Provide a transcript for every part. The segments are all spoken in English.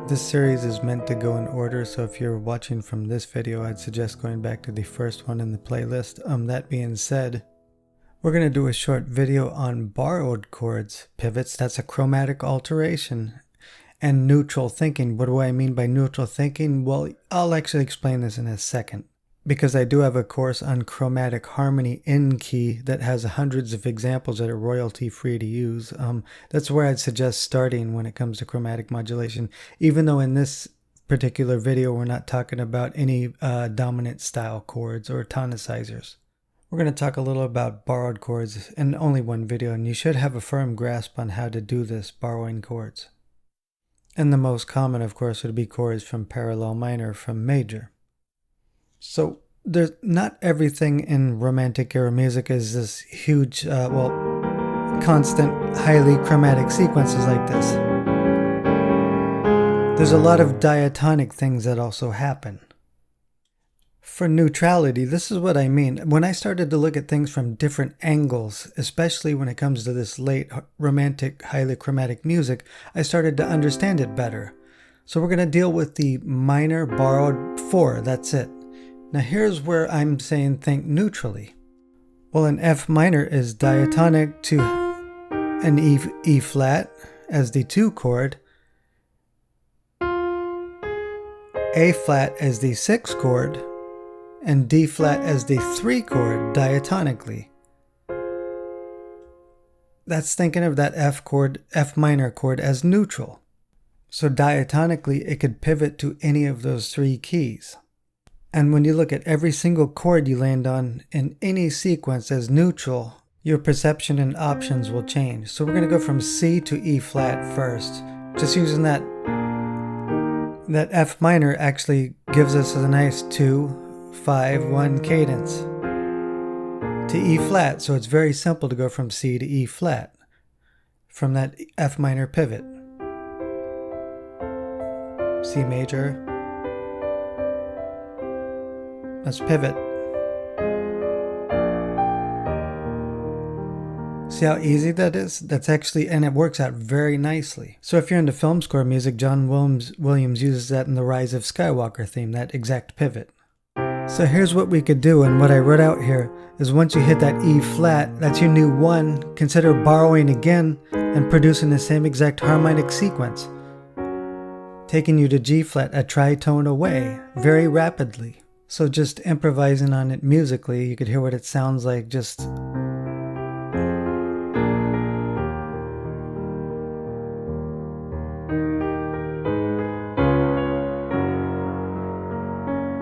This series is meant to go in order, so if you're watching from this video, I'd suggest going back to the first one in the playlist. That being said, we're going to do a short video on borrowed chords, pivots, that's a chromatic alteration, and neutral thinking. What do I mean by neutral thinking? Well, I'll actually explain this in a second, because I do have a course on chromatic harmony in key that has hundreds of examples that are royalty free to use. That's where I'd suggest starting when it comes to chromatic modulation, even though in this particular video we're not talking about any dominant style chords or tonicizers. We're going to talk a little about borrowed chords in only one video, and you should have a firm grasp on how to do this, borrowing chords. And the most common, of course, would be chords from parallel minor from major. So there's not everything in Romantic era music is this huge, constant, highly chromatic sequences like this. There's a lot of diatonic things that also happen. For neutrality, this is what I mean. When I started to look at things from different angles, especially when it comes to this late Romantic, highly chromatic music, I started to understand it better. So we're going to deal with the minor borrowed 4, that's it. Now here's where I'm saying think neutrally. Well, an F minor is diatonic to an E flat as the 2 chord, A flat as the 6 chord, and D flat as the 3 chord diatonically. That's thinking of that F minor chord as neutral. So diatonically it could pivot to any of those 3 keys. And when you look at every single chord you land on in any sequence as neutral, your perception and options will change. So we're going to go from C to E flat first. Just using that F minor actually gives us a nice 2, 5, 1 cadence to E flat. So it's very simple to go from C to E flat from that F minor pivot. C major. Let's pivot. See how easy that is? That's actually, and it works out very nicely. So if you're into film score music, John Williams uses that in the Rise of Skywalker theme, that exact pivot. So here's what we could do, and what I wrote out here is once you hit that E flat, that's your new 1, consider borrowing again and producing the same exact harmonic sequence, taking you to G flat, a tritone away, very rapidly. So just improvising on it musically, you could hear what it sounds like just...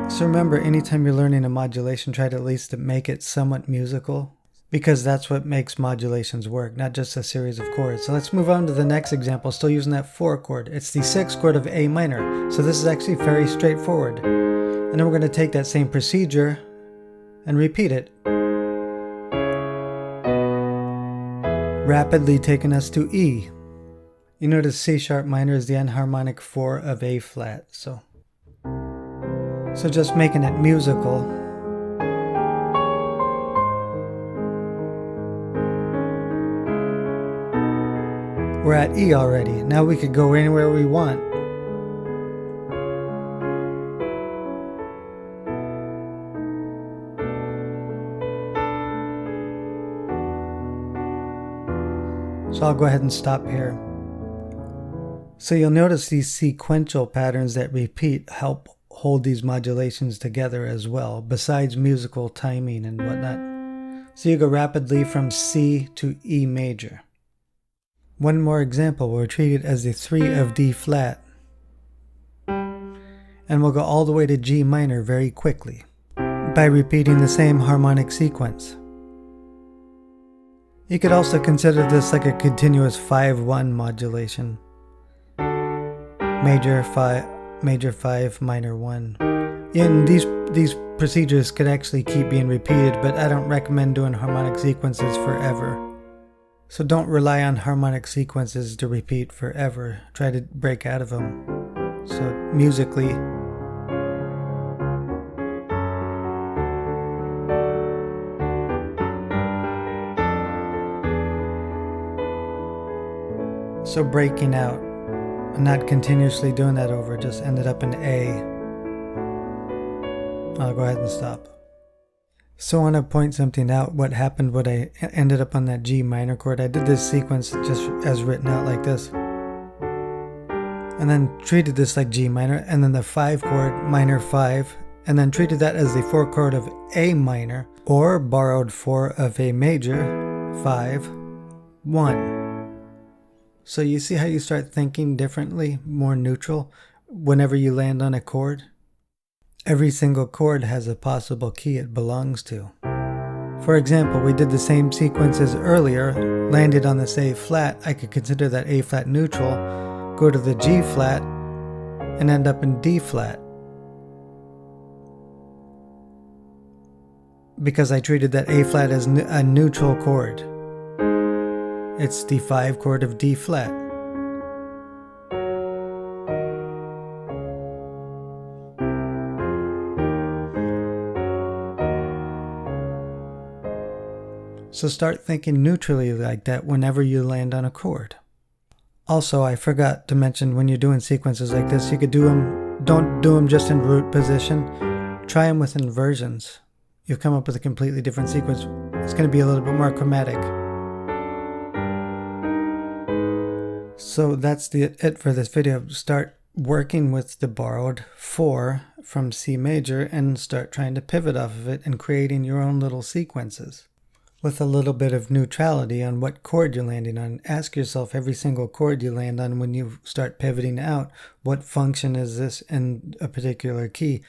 So remember, anytime you're learning a modulation, try to at least make it somewhat musical, because that's what makes modulations work, not just a series of chords. So let's move on to the next example, still using that 4 chord. It's the 6th chord of A minor, so this is actually very straightforward. And then we're going to take that same procedure and repeat it, rapidly taking us to E. You notice C sharp minor is the enharmonic 4 of A flat, so just making it musical. We're at E already. Now we could go anywhere we want. So I'll go ahead and stop here. So you'll notice these sequential patterns that repeat help hold these modulations together as well, besides musical timing and whatnot. So you go rapidly from C to E major. One more example, we'll treat it as the 3 of D flat. And we'll go all the way to G minor very quickly by repeating the same harmonic sequence. You could also consider this like a continuous 5-1 modulation. Major 5, minor 1. And these procedures could actually keep being repeated, but I don't recommend doing harmonic sequences forever. So don't rely on harmonic sequences to repeat forever. Try to break out of them. So musically, so breaking out and not continuously doing that over, just ended up in A. I'll go ahead and stop. So I want to point something out. What happened when I ended up on that G minor chord, I did this sequence just as written out like this, and then treated this like G minor, and then the 5 chord, minor 5, and then treated that as the 4 chord of A minor, or borrowed 4 of A major, 5, 1. So you see how you start thinking differently, more neutral, whenever you land on a chord? Every single chord has a possible key it belongs to. For example, we did the same sequence as earlier, landed on this A flat. I could consider that A flat neutral, go to the G flat, and end up in D flat, because I treated that A flat as a neutral chord. It's the 5 chord of D flat. So start thinking neutrally like that whenever you land on a chord. Also, I forgot to mention, when you're doing sequences like this, you could do them, don't do them just in root position. Try them with inversions. You'll come up with a completely different sequence. It's going to be a little bit more chromatic. So that's it for this video. Start working with the borrowed 4 from C major and start trying to pivot off of it and creating your own little sequences with a little bit of neutrality on what chord you're landing on. Ask yourself every single chord you land on when you start pivoting out, what function is this in a particular key?